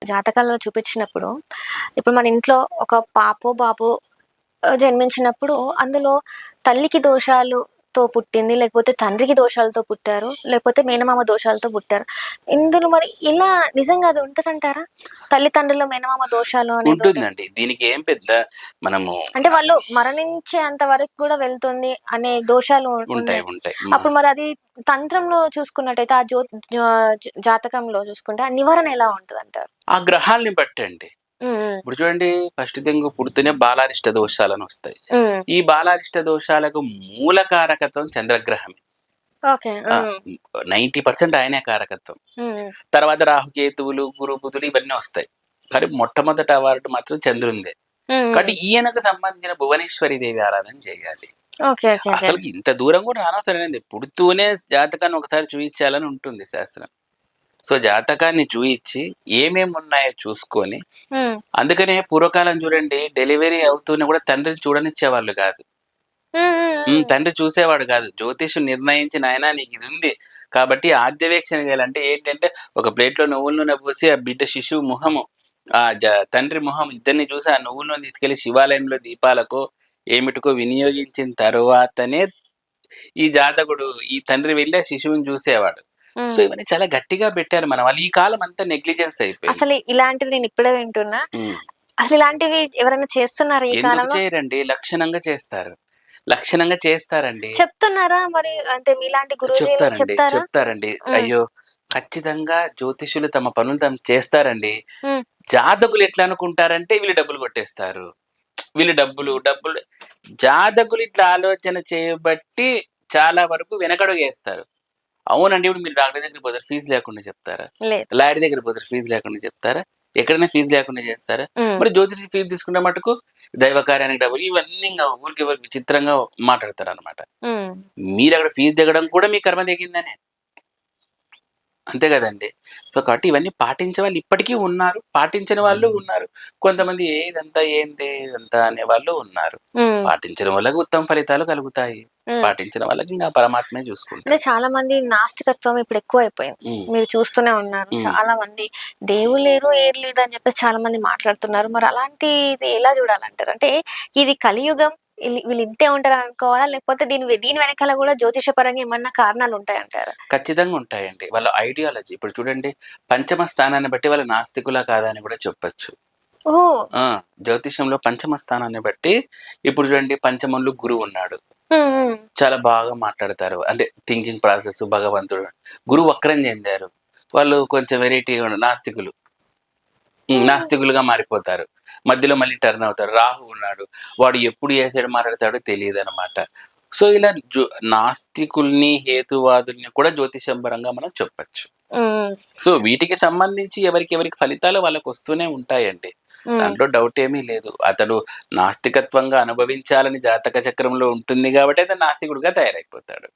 జాతకాల్లో చూపించినప్పుడు, ఇప్పుడు మన ఇంట్లో ఒక పాపో, బాబో జన్మించినప్పుడు అందులో తల్లికి దోషాలుతో పుట్టింది, లేకపోతే తండ్రికి దోషాలతో పుట్టారు, లేకపోతే మేనమామ దోషాలతో పుట్టారు. ఇందులో మరి ఇలా నిజంగా అది ఉంటదంటారా? తల్లిదండ్రుల మేనమామ దోషాలు అనేదోటి? ఉంటుందండి. దీనికి ఏం పెద్ద మనము అంటే వాళ్ళు మరణించేంత వరకు కూడా వెళ్తుంది అనే దోషాలు ఉంటాయి. ఉన్నాయి. ఉంటాయి. అప్పుడు మరి అది తంత్రంలో చూసుకున్నట్టయితే ఆ జాతకంలో చూసుకుంటే ఆ నివారణ ఎలా ఉంటదంటారు? ఆ గ్రహాల్ని బట్టండి. హ్మ్. హ్మ్. ఇప్పుడు చూడండి, ఫస్ట్ థింగ్ పుడితేనే బాలారిష్ట దోషాలని వస్తాయి. హ్మ్. ఈ బాలారిష్ట దోషాలకు మూల కారకత్వం చంద్రగ్రహమే. ఓకే. ఆ! హ్మ్. 90% ఆయనే కారకత్వం. హ్మ్. తర్వాత రాహుకేతువులు, గురు, బుధులు ఇవన్నీ వస్తాయి. కానీ మొట్టమొదటి అవార్డు మాత్రం చంద్రునిదే. హ్మ్. కాబట్టి ఈయనకు సంబంధించిన భువనేశ్వరి దేవి ఆరాధన చేయాలి. ఓకే. ఓకే. ఓకే. అసలుకి ఇంత దూరం కూడా రానవసరం లేదు. పుడుతూనే జాతకాన్ని ఒకసారి చూయించాలని ఉంటుంది శాస్త్రం. సో, జాతకాన్ని చూయించి ఏమేమున్నాయో చూసుకొని, హ్మ్. అందుకనే పూర్వకాలం చూడండి, డెలివరీ అవుతూనే కూడా తండ్రిని చూడనిచ్చేవాళ్ళు కాదు. హ్మ్. హ్మ్. హ్మ్. తండ్రి చూసేవాడు కాదు. జ్యోతిష్యుడు నిర్ణయించి, నాయనా నీకిదుంది. కాబట్టి ఆద్యవేక్షణ చేయాలంటే ఏంటంటే, ఒక ప్లేట్‌లో నువ్వుల నూనె పోసి, ఆ బిడ్డ శిశువు మొహము, తండ్రి మొహం ఇద్దరిని చూసి, ఆ నువ్వుల నూనె తీసుకెళ్ళి శివాలయంలో దీపాలకో, ఏమిటికో వినియోగించిన తరువాతనే ఈ జాతకుడు, ఈ తండ్రి వెళ్లి ఆ శిశువుని చూసేవాడు. సో, హ్మ్. ఇవన్నీ చాలా గట్టిగా పెట్టారు మన వాళ్ళు. ఈ కాలం అంతా నెగ్లిజెన్స్ అయిపోయింది. అసలు ఇలాంటిది నేనిప్పుడే వింటున్నా. హ్మ్. అసలు ఇలాంటివి ఎవరైనా చేస్తున్నారా ఈ ఎందుకు కాలంలో? చేయరండి? లక్షణంగా చేస్తారు. లక్షణంగా చేస్తారండి. చెప్తున్నారా మరి? అంటే మీలాంటి గురూజీలు చెప్తారండి. చెప్తారా? చెప్తారండి. హ్మ్. అయ్యో! ఖచ్చితంగా జ్యోతిష్యులు తమ పనులు తాము చేస్తారండి. హ్మ్. జాతకులు ఎట్లా అనుకుంటారంటే వీళ్ళు డబ్బులు కొట్టేస్తారు. వీళ్ళు డబ్బులు జాతకులు ఇట్లా ఆలోచన చేయబట్టి చాలా వరకు వెనకడుగేస్తారు. అవునండి. ఇప్పుడు మీరు డాక్టర్ దగ్గరికి పోతారు. ఫీజు లేకుండా చెప్తారా? లేదు. లాయర్ దగ్గరికి పోతారు. ఫీజు లేకుండా చెప్తారా? ఎక్కడైనా ఫీజు లేకుండా చేస్తారా? హ్మ్. మరి జ్యోతిషి ఫీజు తీసుకున్న మటుకు దైవ కార్యానికి డబ్బులు ఇవన్నీ ఇంగ ఊరికే విచిత్రంగా మాట్లాడతారనమాట. హ్మ్. మీరక్కడ ఫీజు దిగడం కూడా మీ కర్మ తెగిందనే. అంతే గదండీ! సో, కాబట్టి ఇవన్నీ పాటించే వాళ్ళు ఇప్పటికీ ఉన్నారు. పాటించని వాళ్ళు ఉన్నారు. కొంతమంది ఇదంతా ఏంది ఇదంతా అనేవాళ్ళు ఉన్నారు. హ్మ్. పాటించిన వాళ్ళకి ఉత్తమ ఫలితాలు కలుగుతాయి. హ్మ్. పాటించిన వాళ్ళకి ఇంగ పరమాత్మే అంటే చూసుకుంటాడు. చాలా మంది నాస్తికత్వం ఇప్పుడు ఎక్కువైపోయింది. హ్మ్. మీరు చూస్తూనే ఉన్నారు. హ్మ్. చాలా మంది దేవుడు లేరు, ఏరు లేదు అని చెప్పేసి చాలా మంది మాట్లాడుతున్నారు. మరి అలాంటిది ఎలా చూడాలంటారు? అంటే ఇది కలియుగం వీళ్ళు ఇంతే ఉంటారని అనుకోవాలా? లేకపోతే దీని వెనకాల కూడా జ్యోతిషపరంగా ఏమన్నా కారణాలు ఉంటాయంటారా? ఖచ్చితంగా ఉంటాయండి. వాళ్ళ ఐడియాలజీ ఇప్పుడు చూడండి, పంచమ స్థానాన్ని బట్టి వాళ్ళు నాస్తికులా కాదా అని కూడా చెప్పొచ్చు. ఓహ్! ఆ! జ్యోతిష్యంలో పంచమ స్థానాన్ని బట్టి ఇప్పుడు చూడండి, పంచమంలో గురువున్నాడు. హ్మ్. హ్మ్. చాలా బాగా మాట్లాడతారు. అంటే థింకింగ్ ప్రాసెస్ భగవంతుడు. గురువు వక్రం చెందారు. వాళ్ళు కొంచెం వెరైటీగా నాస్తికులు. హ్మ్. నాస్తికులుగా మారిపోతారు. మధ్యలో మళ్ళీ టర్న్ అవుతారు. రాహు ఉన్నాడు. వాడు ఎప్పుడు ఏ సైడ్ మాట్లాడతాడో తెలీదనమాట. సో, ఇలా నాస్తికుల్ని, హేతువాదుల్ని కూడా జ్యోతిషం పరంగా మనం చెప్పొచ్చు. హ్మ్. సో, వీటికి సంబంధించి ఎవరికి ఫలితాలు వాళ్ళకొస్తూనే ఉంటాయండి. హ్మ్. దాంట్లో డౌటేమీ లేదు. అతడు నాస్తికత్వంగా అనుభవించాలని జాతక చక్రంలో ఉంటుంది గాబట్టి అతను నాస్తికుడుగా తయారైపోతాడు.